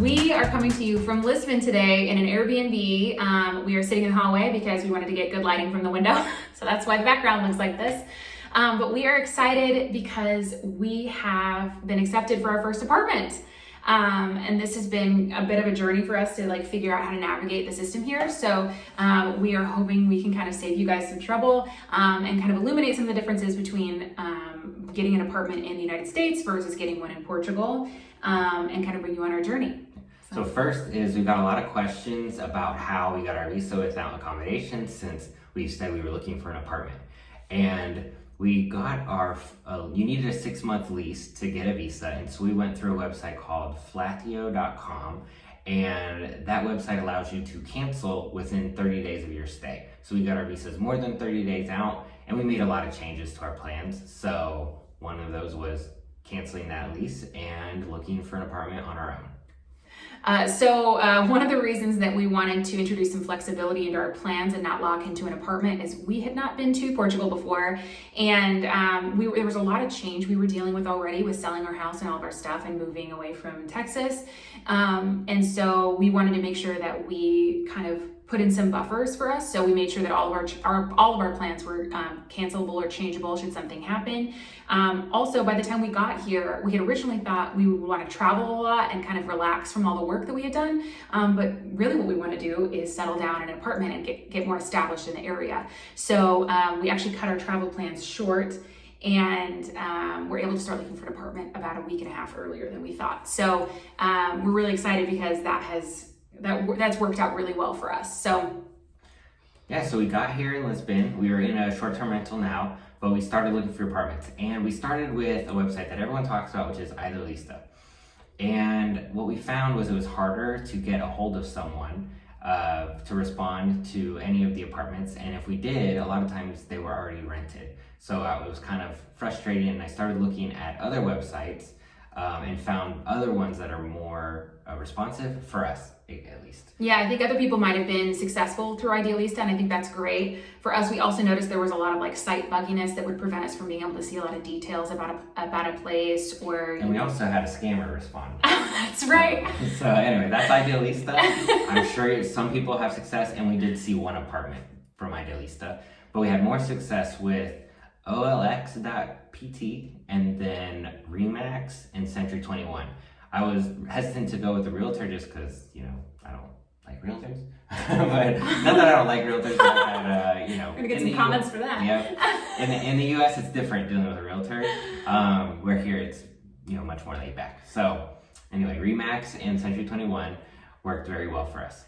We are coming to you from Lisbon today in an Airbnb. We are sitting in the hallway because we wanted to get good lighting from the window. So that's why the background looks like this. But we are excited because we have been accepted for our first apartment. And this has been a bit of a journey for us to figure out how to navigate the system here. So we are hoping we can kind of save you guys some trouble and kind of illuminate some of the differences between getting an apartment in the United States versus getting one in Portugal, and kind of bring you on our journey. So first is we've got a lot of questions about how we got our visa without accommodation, since we said we were looking for an apartment. And we got our, you needed a 6-month lease to get a visa. And so we went through a website called flatio.com, and that website allows you to cancel within 30 days of your stay. So we got our visas more than 30 days out, and we made a lot of changes to our plans. So one of those was canceling that lease and looking for an apartment on our own. One of the reasons that we wanted to introduce some flexibility into our plans and not lock into an apartment is we had not been to Portugal before, and there was a lot of change we were dealing with already with selling our house and all of our stuff and moving away from Texas. And so we wanted to make sure that we kind of put in some buffers for us. So we made sure that all of our plans were cancelable or changeable should something happen. Also, by the time we got here, we had originally thought we would want to travel a lot and kind of relax from all the work that we had done. But really what we want to do is settle down in an apartment and get more established in the area. So we actually cut our travel plans short, and we're able to start looking for an apartment about a week and a half earlier than we thought. So we're really excited because that's worked out really well for us. So we got here in Lisbon. We are in a short-term rental now, but we started looking for apartments, and we started with a website that everyone talks about, which is Idealista. And what we found was it was harder to get a hold of someone to respond to any of the apartments, and if we did, a lot of times they were already rented. So it was kind of frustrating, and I started looking at other websites and found other ones that are more responsive for us, at least. Yeah, I think other people might have been successful through Idealista, and I think that's great. For us, we also noticed there was a lot of site bugginess that would prevent us from being able to see a lot of details about a place. And we also had a scammer respond. That's right. So anyway, that's Idealista. I'm sure some people have success, and we did see one apartment from Idealista, but we had more success with OLX.pt and then Remax and Century 21. I was hesitant to go with the realtor just because, I don't like realtors. But not that I don't like realtors, but I had, We're gonna get some comments for that. Yeah. In the US, it's different dealing with a realtor. Where here it's, much more laid back. So anyway, Remax and Century 21 worked very well for us.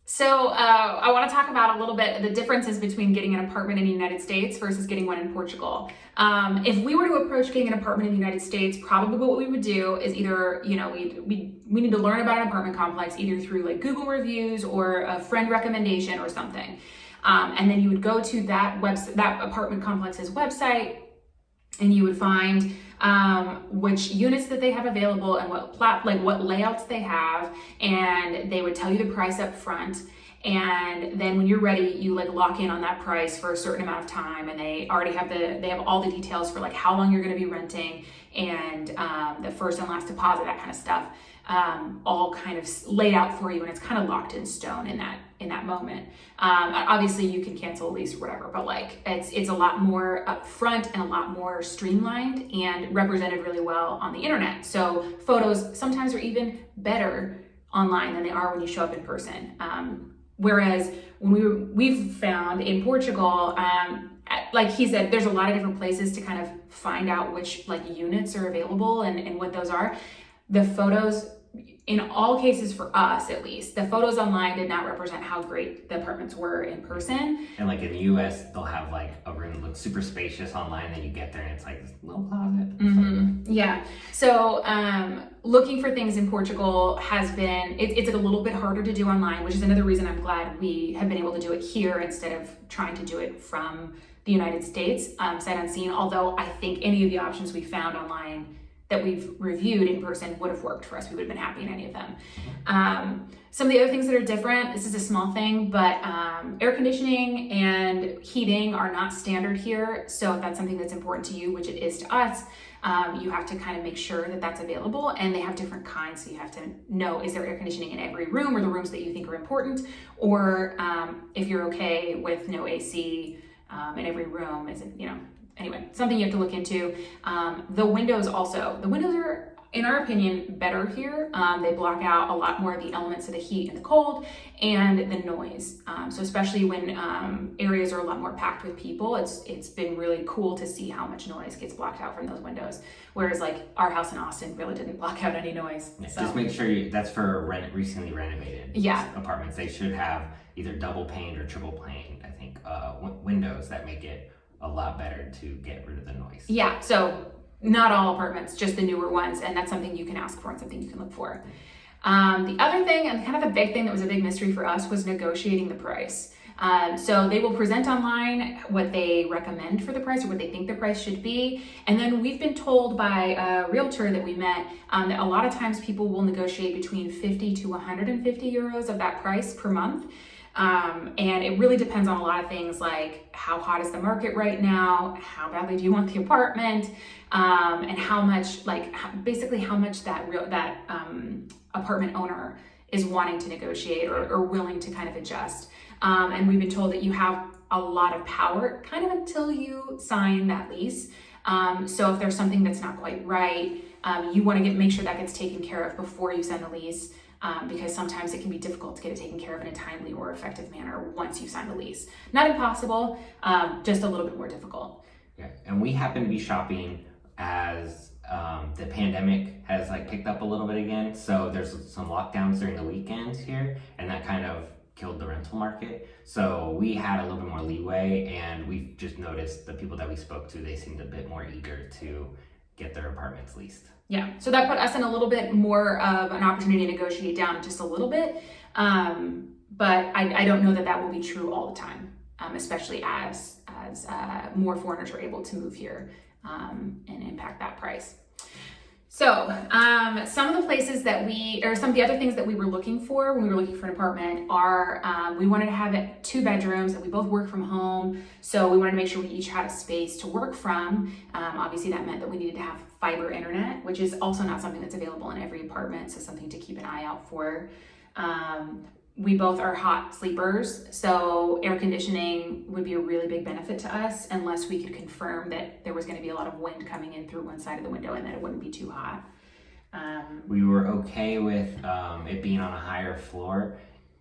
So I want to talk about a little bit the differences between getting an apartment in the United States versus getting one in Portugal. If we were to approach getting an apartment in the United States, probably what we would do is either, we need to learn about an apartment complex either through Google reviews or a friend recommendation or something. And then you would go to that apartment complex's website, and you would find which units that they have available and what layouts they have, and they would tell you the price up front. And then when you're ready, you lock in on that price for a certain amount of time, and they already have they have all the details for how long you're going to be renting and the first and last deposit, that kind of stuff, all kind of laid out for you, and it's kind of locked in stone in that moment. Obviously you can cancel a lease or whatever, but it's a lot more upfront and a lot more streamlined and represented really well on the internet. So photos sometimes are even better online than they are when you show up in person. Whereas when we've found in Portugal, like he said, there's a lot of different places to kind of find out which units are available and what those are. The photos, in all cases for us at least, the photos online did not represent how great the apartments were in person. And in the US, they'll have a room that looks super spacious online, and then you get there and it's this little closet. Mm-hmm. Yeah. So looking for things in Portugal has been, it's a little bit harder to do online, which is another reason I'm glad we have been able to do it here instead of trying to do it from the United States, sight unseen. Although I think any of the options we found online, that we've reviewed in person would have worked for us. We would have been happy in any of them. Some of the other things that are different, this is a small thing, but air conditioning and heating are not standard here. So if that's something that's important to you, which it is to us, you have to kind of make sure that that's available, and they have different kinds. So you have to know, is there air conditioning in every room or the rooms that you think are important? Or if you're okay with no AC in every room, is it, anyway, something you have to look into. The windows are, in our opinion, better here. They block out a lot more of the elements of the heat and the cold and the noise. So especially when areas are a lot more packed with people, it's been really cool to see how much noise gets blocked out from those windows. Whereas like our house in Austin really didn't block out any noise. Yeah, so. Just make sure that's for recently renovated apartments. They should have either double paned or triple paned, I think, windows that make it a lot better to get rid of the noise. Yeah, so not all apartments, just the newer ones, and that's something you can ask for and something you can look for. The other thing, and kind of the big thing that was a big mystery for us, was negotiating the price. So they will present online what they recommend for the price or what they think the price should be. And then we've been told by a realtor that we met that a lot of times people will negotiate between 50 to 150 euros of that price per month. And it really depends on a lot of things, like how hot is the market right now, how badly do you want the apartment, and how much, basically how much that apartment owner is wanting to negotiate or willing to kind of adjust. And we've been told that you have a lot of power kind of until you sign that lease. So if there's something that's not quite right, you want to make sure that gets taken care of before you sign the lease. Because sometimes it can be difficult to get it taken care of in a timely or effective manner once you sign the lease. Not impossible, just a little bit more difficult. Yeah, and we happen to be shopping as the pandemic has picked up a little bit again. So there's some lockdowns during the weekends here, and that kind of killed the rental market. So we had a little bit more leeway, and we've just noticed the people that we spoke to, they seemed a bit more eager to get their apartments leased. Yeah, so that put us in a little bit more of an opportunity to negotiate down just a little bit. But I don't know that will be true all the time, especially as more foreigners are able to move here and impact that price. So some of the places some of the other things that we were looking for when we were looking for an apartment are, we wanted to have 2 bedrooms, and we both work from home. So we wanted to make sure we each had a space to work from. Obviously that meant that we needed to have fiber internet, which is also not something that's available in every apartment. So something to keep an eye out for. We both are hot sleepers, so air conditioning would be a really big benefit to us unless we could confirm that there was going to be a lot of wind coming in through one side of the window and that it wouldn't be too hot. We were okay with it being on a higher floor,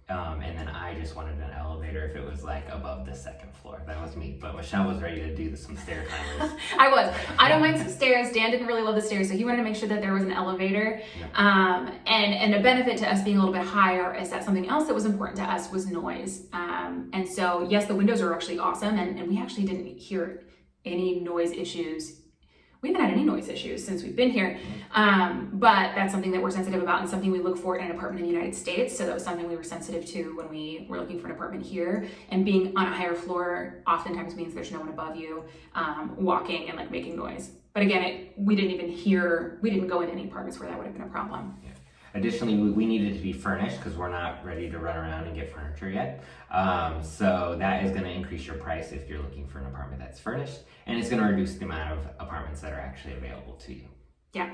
and then I just wanted an elevator if it was above the 2nd floor. That was me, but Michelle was ready to do some stair climbers. I don't mind some stairs. Dan didn't really love the stairs, so he wanted to make sure that there was an elevator. Yeah. And a benefit to us being a little bit higher is that something else that was important to us was noise. And so yes, the windows are actually awesome, and we actually didn't hear any noise issues. We haven't had any noise issues since we've been here, but that's something that we're sensitive about and something we look for in an apartment in the United States. So that was something we were sensitive to when we were looking for an apartment here. And being on a higher floor oftentimes means there's no one above you walking and making noise. But again, we didn't go in any apartments where that would have been a problem. Yeah. Additionally, we needed to be furnished because we're not ready to run around and get furniture yet. So that is going to increase your price if you're looking for an apartment that's furnished, and it's going to reduce the amount of apartments that are actually available to you. Yeah.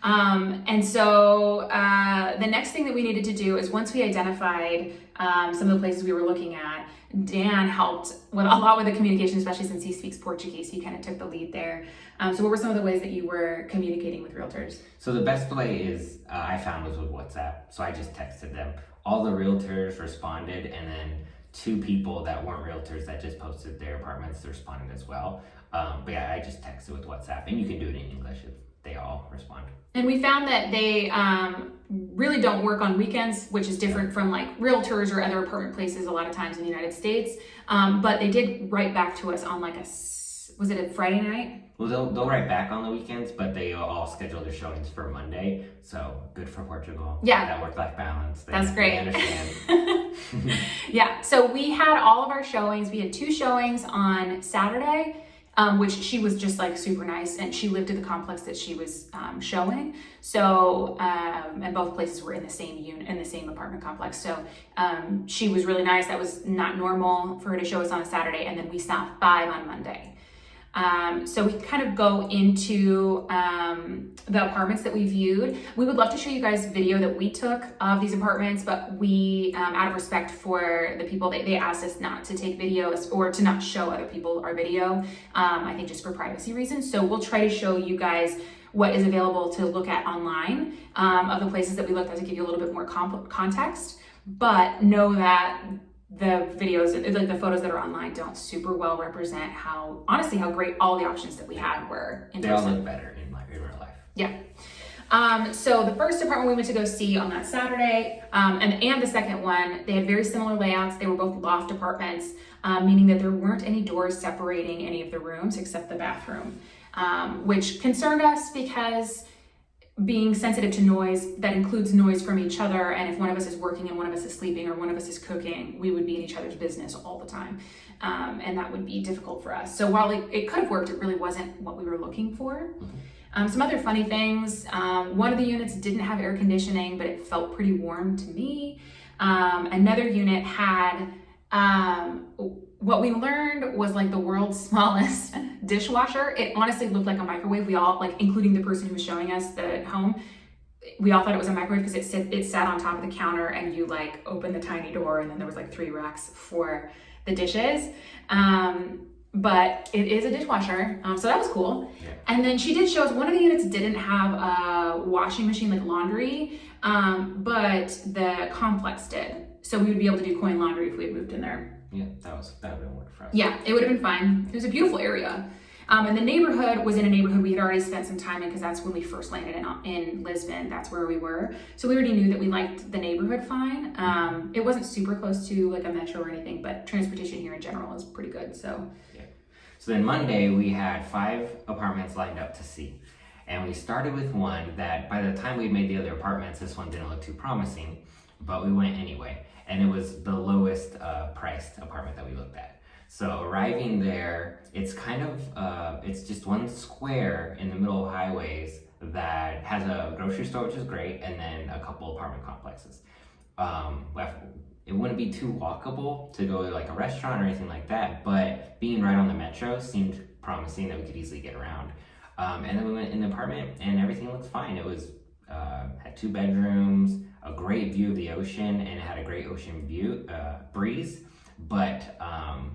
And so the next thing that we needed to do is, once we identified some of the places we were looking at, Dan helped with a lot with the communication, especially since he speaks Portuguese. He kind of took the lead there. So what were some of the ways that you were communicating with realtors? So the best way I found was with WhatsApp. So I just texted them. All the realtors responded, and then 2 people that weren't realtors that just posted their apartments responded as well. But yeah, I just texted with WhatsApp, and you can do it in English if they all respond. And we found that they really don't work on weekends, which is different from realtors or other apartment places a lot of times in the United States. But they did write back to us on was it a Friday night? Well, they'll write back on the weekends, but they all schedule their showings for Monday. So good for Portugal. Yeah. That work-life balance. That's great. They understand. Yeah. So we had all of our showings. We had 2 showings on Saturday which she was just like super nice, and she lived in the complex that she was showing. So, and both places were in the same unit, in the same apartment complex. So she was really nice. That was not normal for her to show us on a Saturday, and then we saw 5 on Monday. So we kind of go into the apartments that we viewed. We would love to show you guys video that we took of these apartments, but we, out of respect for the people, they asked us not to take videos or to not show other people our video, I think just for privacy reasons. So we'll try to show you guys what is available to look at online of the places that we looked at to give you a little bit more context, but know that the videos, like the photos that are online, don't super well represent how, honestly, how great all the options that we had were in person. They all look better in real life. Yeah. So the first apartment we went to go see on that Saturday, and the second one, they had very similar layouts. They were both loft apartments, meaning that there weren't any doors separating any of the rooms except the bathroom, which concerned us because being sensitive to noise, that includes noise from each other, and if one of us is working and one of us is sleeping or one of us is cooking, we would be in each other's business all the time, and that would be difficult for us. So while it could have worked, it really wasn't what we were looking for. Some other funny things, one of the units didn't have air conditioning, but it felt pretty warm to me. Another unit had what we learned was like the world's smallest dishwasher. It honestly looked like a microwave. We all, like, including the person who was showing us the home, we all thought it was a microwave because it sat on top of the counter, and you like open the tiny door, and then there was like 3 racks for the dishes. But it is a dishwasher, so that was cool. Yeah. And then she did show us one of the units didn't have a washing machine, like laundry, but the complex did. So we would be able to do coin laundry if we had moved in there. Yeah, that would have worked for us. Yeah, it would have been fine. It was a beautiful area. And the neighborhood was in a neighborhood we had already spent some time in, because that's when we first landed in Lisbon. That's where we were. So we already knew that we liked the neighborhood fine. It wasn't super close to like a metro or anything, but transportation here in general is pretty good. So yeah. So then Monday we had 5 apartments lined up to see. And we started with one that by the time we made the other apartments, this one didn't look too promising, but we went anyway. And it was the lowest priced apartment that we looked at. So arriving there, it's kind of, it's just one square in the middle of highways that has a grocery store, which is great, and then a couple apartment complexes. It wouldn't be too walkable to go to like a restaurant or anything like that, but being right on the metro seemed promising that we could easily get around. And then we went in the apartment and everything looked fine. It was, had 2 bedrooms, a great view of the ocean, and it had a great ocean view, breeze, but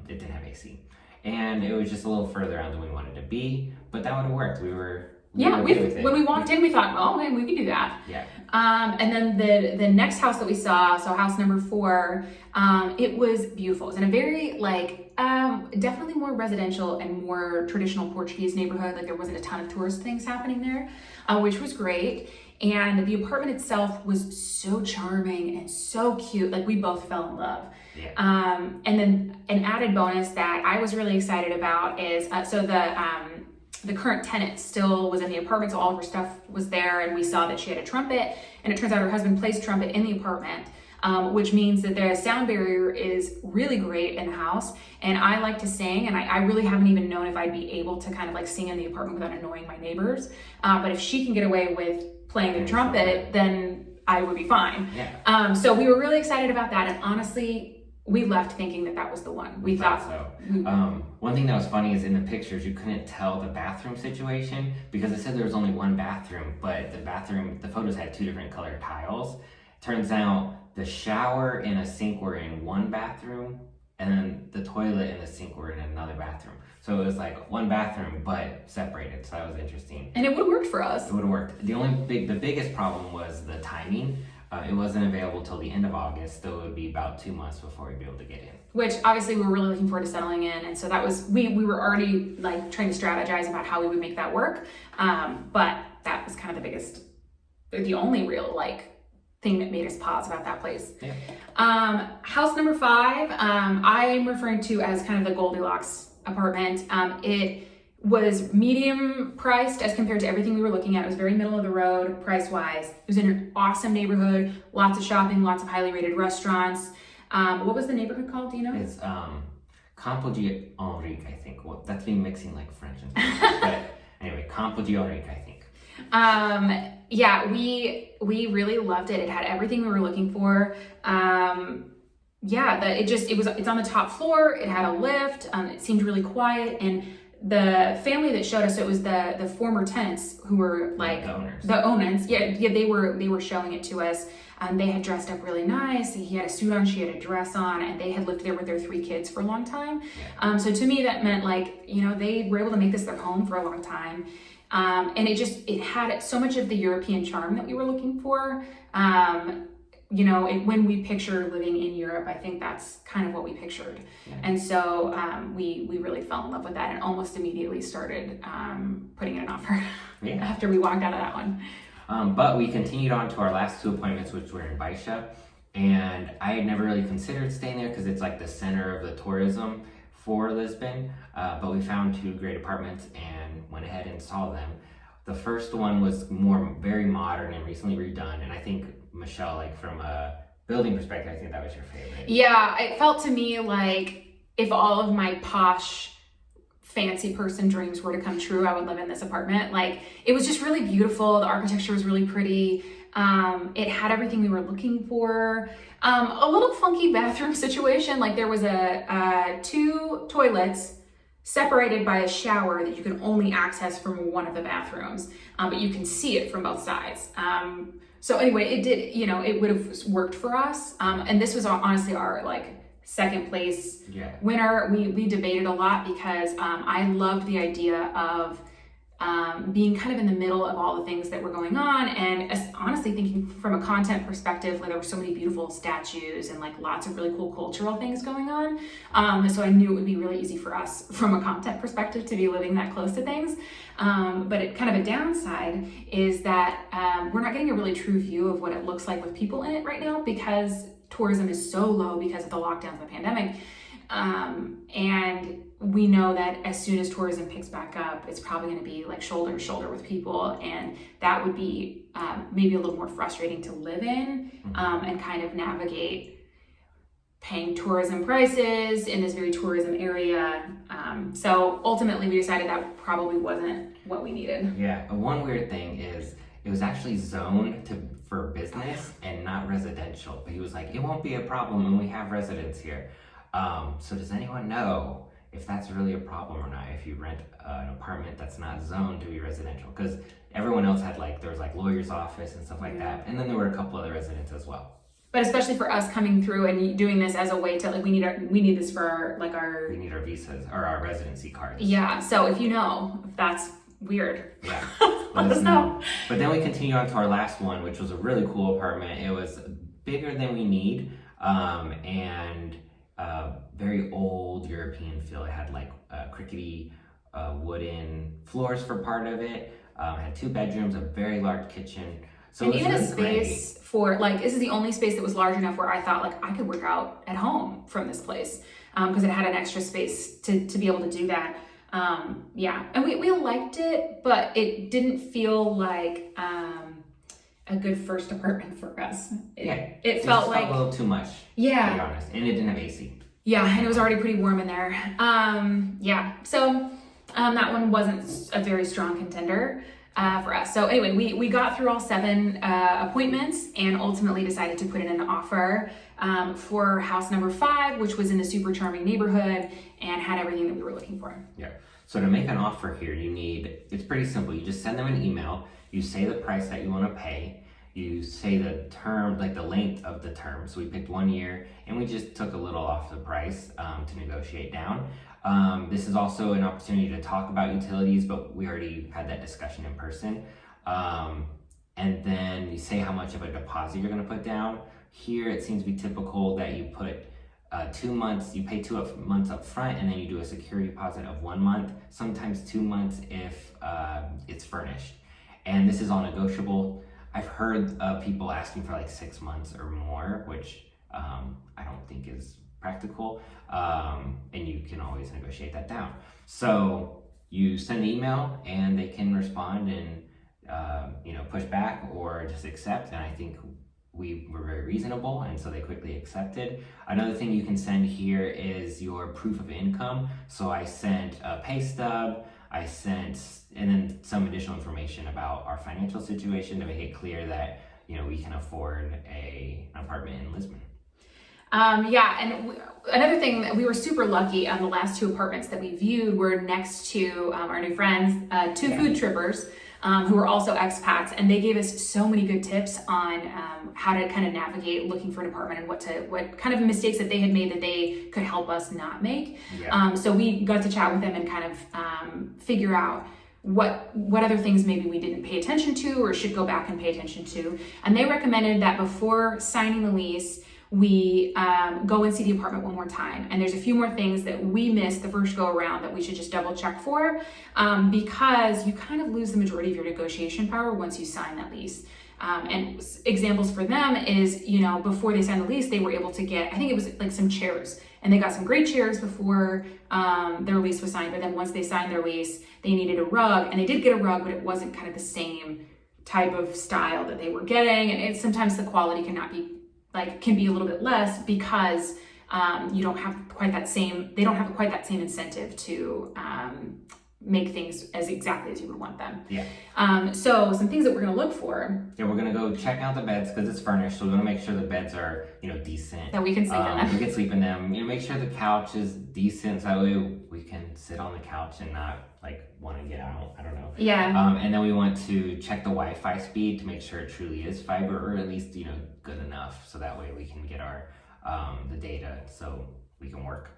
it didn't have AC. And it was just a little further out than we wanted to be, but that would have worked. We were okay with it. When we walked in, we thought, oh man, we could do that. Yeah. And then the next house that we saw, so house number 4, it was beautiful. It was in a very definitely more residential and more traditional Portuguese neighborhood. Like there wasn't a ton of tourist things happening there, which was great. And the apartment itself was so charming and so cute. Like we both fell in love. Yeah. And then an added bonus that I was really excited about is, so the current tenant still was in the apartment, so all of her stuff was there, and we saw that she had a trumpet, and it turns out her husband plays trumpet in the apartment, which means that the sound barrier is really great in the house. And I like to sing, and I really haven't even known if I'd be able to kind of like sing in the apartment without annoying my neighbors. But if she can get away with playing the trumpet, then I would be fine. Yeah. So we were really excited about that, and honestly, we left thinking that that was the one. We thought so. One thing that was funny is in the pictures, you couldn't tell the bathroom situation because it said there was only one bathroom, but the photos had 2 different colored tiles. Turns out the shower and a sink were in one bathroom, and then the toilet and the sink were in another bathroom. So it was like one bathroom, but separated. So that was interesting. And it would have worked for us. It would have worked. The biggest problem was the timing. It wasn't available till the end of August, so it would be about 2 months before we'd be able to get in. Which obviously we were really looking forward to settling in, and so that was, we were already like trying to strategize about how we would make that work. But that was kind of the only real like thing that made us pause about that place. Yeah. House number 5, I'm referring to as kind of the Goldilocks apartment. It was medium priced as compared to everything we were looking at. It was very middle of the road price wise. It was in an awesome neighborhood, lots of shopping, lots of highly rated restaurants. What was the neighborhood called? Do you know? It's Compliqué Henrique, I think. Well, that's me mixing like French and Spanish. But anyway, Compliqué Henrique, I think. Yeah, we really loved it. It had everything we were looking for. Yeah, it's on the top floor. It had a lift. It seemed really quiet, and the family that showed us, it was the former tenants who were like the owners. Yeah, they were showing it to us. They had dressed up really nice. He had a suit on, she had a dress on, and they had lived there with their 3 kids for a long time. So to me, that meant like, they were able to make this their home for a long time. And it had so much of the European charm that we were looking for. When we picture living in Europe, I think that's kind of what we pictured. Yeah. And so we really fell in love with that and almost immediately started putting in an offer after we walked out of that one. But we continued on to our last 2 appointments, which were in Baixia. And I had never really considered staying there because it's like the center of the tourism for Lisbon. But we found 2 great apartments and went ahead and saw them. The first one was very modern and recently redone. And I think, Michelle, like from a building perspective, I think that was your favorite. Yeah, it felt to me like if all of my posh, fancy person dreams were to come true, I would live in this apartment. Like, it was just really beautiful. The architecture was really pretty. It had everything we were looking for. A little funky bathroom situation. Like, there was 2 toilets separated by a shower that you can only access from one of the bathrooms, but you can see it from both sides. So anyway, it would have worked for us. And this was honestly our second place winner. We debated a lot because I loved the idea of being kind of in the middle of all the things that were going on, and honestly thinking from a content perspective, there were so many beautiful statues and lots of really cool cultural things going on. So I knew it would be really easy for us from a content perspective to be living that close to things. But kind of a downside is that we're not getting a really true view of what it looks like with people in it right now because tourism is so low because of the lockdowns and the pandemic. And we know that as soon as tourism picks back up, it's probably going to be shoulder to shoulder with people, and that would be maybe a little more frustrating to live in and kind of navigate paying tourism prices in this very tourism area. So ultimately we decided that probably wasn't what we needed. Yeah, one weird thing is it was actually zoned for business and not residential, but he was like, it won't be a problem when we have residents here. So does anyone know if that's really a problem or not, if you rent an apartment that's not zoned to be residential? Because everyone else had there was lawyer's office and stuff like that, and then there were a couple other residents as well. But especially for us coming through and doing this as a way to we need this for our we need our visas or our residency cards. Yeah, so if you know if that's weird, let us know. But then we continued on to our last one, which was a really cool apartment. It was bigger than we need, and very old European feel. It had crickety wooden floors for part of it. Had 2 bedrooms, a very large kitchen. So and even a space for this is the only space that was large enough where I thought I could work out at home from this place because it had an extra space to be able to do that. And we liked it, but it didn't feel like a good first apartment for us. It felt a little too much. Yeah, to be honest, and it didn't have AC. Yeah, and it was already pretty warm in there. So that one wasn't a very strong contender for us. So anyway, we got through all 7 appointments and ultimately decided to put in an offer for house number 5, which was in a super charming neighborhood and had everything that we were looking for. Yeah. So to make an offer here, it's pretty simple. You just send them an email. You say the price that you want to pay. You say the term, the length of the term. So we picked 1 year, and we just took a little off the price to negotiate down. This is also an opportunity to talk about utilities, but we already had that discussion in person. And then you say how much of a deposit you're going to put down. Here, it seems to be typical that you put 2 months, you pay 2 months up front, and then you do a security deposit of 1 month, sometimes 2 months if it's furnished. And this is all negotiable. I've heard people asking for 6 months or more, which I don't think is practical, and you can always negotiate that down. So you send the email and they can respond and push back or just accept, and I think we were very reasonable, and so they quickly accepted. Another thing you can send here is your proof of income. So I sent a pay stub, and then some additional information about our financial situation to make it clear that, we can afford an apartment in Lisbon. Another thing, that we were super lucky on the last 2 apartments that we viewed were next to our new friends, 2 food trippers, who were also expats, and they gave us so many good tips on how to kind of navigate looking for an apartment and what kind of mistakes that they had made that they could help us not make. So we got to chat with them and kind of figure out what other things maybe we didn't pay attention to or should go back and pay attention to. And they recommended that before signing the lease, we go and see the apartment one more time. And there's a few more things that we missed the first go around that we should just double check for, because you kind of lose the majority of your negotiation power once you sign that lease. And examples for them is, before they signed the lease, they were able to get, I think it was like some chairs, and they got some great chairs before their lease was signed. But then once they signed their lease, they needed a rug, and they did get a rug, but it wasn't kind of the same type of style that they were getting. And sometimes the quality can be a little bit less because you don't have quite that same incentive to make things as exactly as you would want them. So some things that we're going to look for. We're going to go check out the beds because it's furnished, so we want to make sure the beds are, decent. That we can sleep in them. We can sleep in them. Make sure the couch is decent, so that way we can sit on the couch and not want to get out. I don't know. And then we want to check the Wi-Fi speed to make sure it truly is fiber, or at least good enough, so that way we can get our the data so we can work.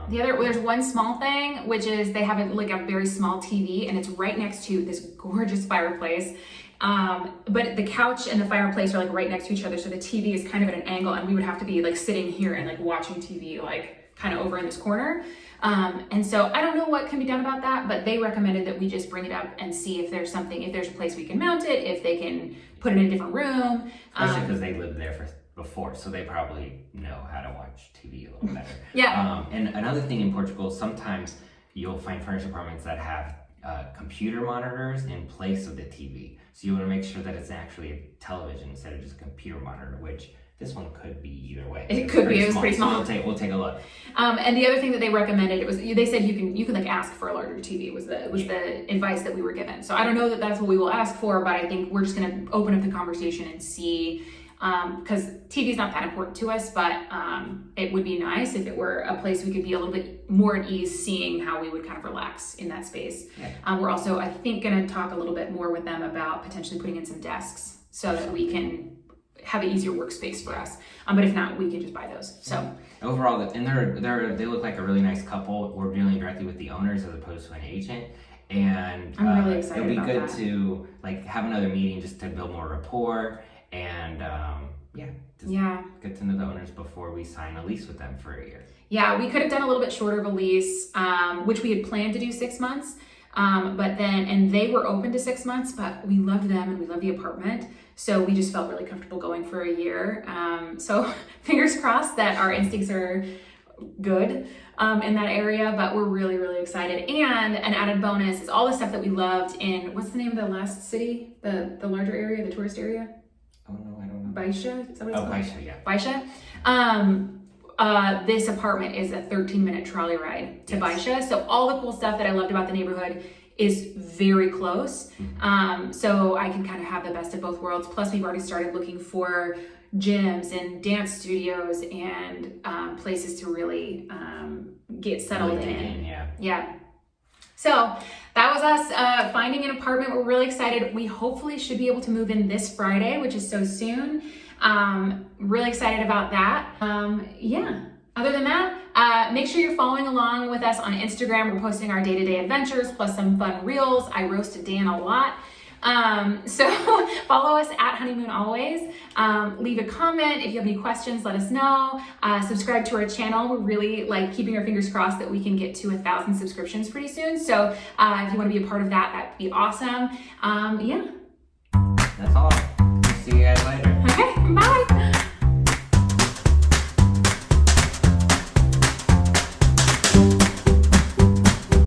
There's one small thing, which is they have a very small TV, and it's right next to this gorgeous fireplace. But the couch and the fireplace are right next to each other, so the TV is kind of at an angle, and we would have to be sitting here and watching TV kind of over in this corner. And so I don't know what can be done about that, but they recommended that we just bring it up and see if there's a place we can mount it, if they can put it in a different room. Especially because they lived there before, so they probably know how to watch TV a little better. And another thing in Portugal, sometimes you'll find furnished apartments that have computer monitors in place of the TV. So you want to make sure that it's actually a television instead of just a computer monitor, which this one could be either way. It could be. It was pretty small. So we'll take a look. And the other thing that they recommended, they said you can ask for a larger TV was the advice that we were given. So I don't know that that's what we will ask for, but I think we're just going to open up the conversation and see, because TV is not that important to us, but it would be nice if it were a place we could be a little bit more at ease seeing how we would kind of relax in that space. We're also, I think, going to talk a little bit more with them about potentially putting in some desks so that we can have an easier workspace for us. But if not, we can just buy those. So overall, and they look like a really nice couple. We're dealing directly with the owners as opposed to an agent. And I'm really excited it'll be about good that. to have another meeting just to build more rapport and get to know the owners before we sign a lease with them for a year. We could have done a little bit shorter of a lease, which we had planned to do 6 months. And they were open to 6 months, but we loved them and we loved the apartment. So we just felt really comfortable going for a year. So fingers crossed that our instincts are good in that area, but we're really, really excited. And an added bonus is all the stuff that we loved in, what's the name of the last city? The larger area, the tourist area? Oh no, I don't know. Baixia? Is that what it's called? Baixia, yeah. Baixia. This apartment is a 13-minute trolley ride to Baixia. So all the cool stuff that I loved about the neighborhood is very close. So I can kind of have the best of both worlds. Plus we've already started looking for gyms and dance studios and places to really get settled in. So that was us finding an apartment. We're really excited. We hopefully should be able to move in this Friday, which is so soon. Really excited about that. Other than that, make sure you're following along with us on Instagram. We're posting our day-to-day adventures plus some fun reels. I roasted Dan a lot. So follow us at Honeymoon Always. Leave a comment. If you have any questions, let us know. Subscribe to our channel. We're really keeping our fingers crossed that we can get to 1,000 subscriptions pretty soon. So if you want to be a part of that, that'd be awesome. That's all. See you guys later. Okay, bye.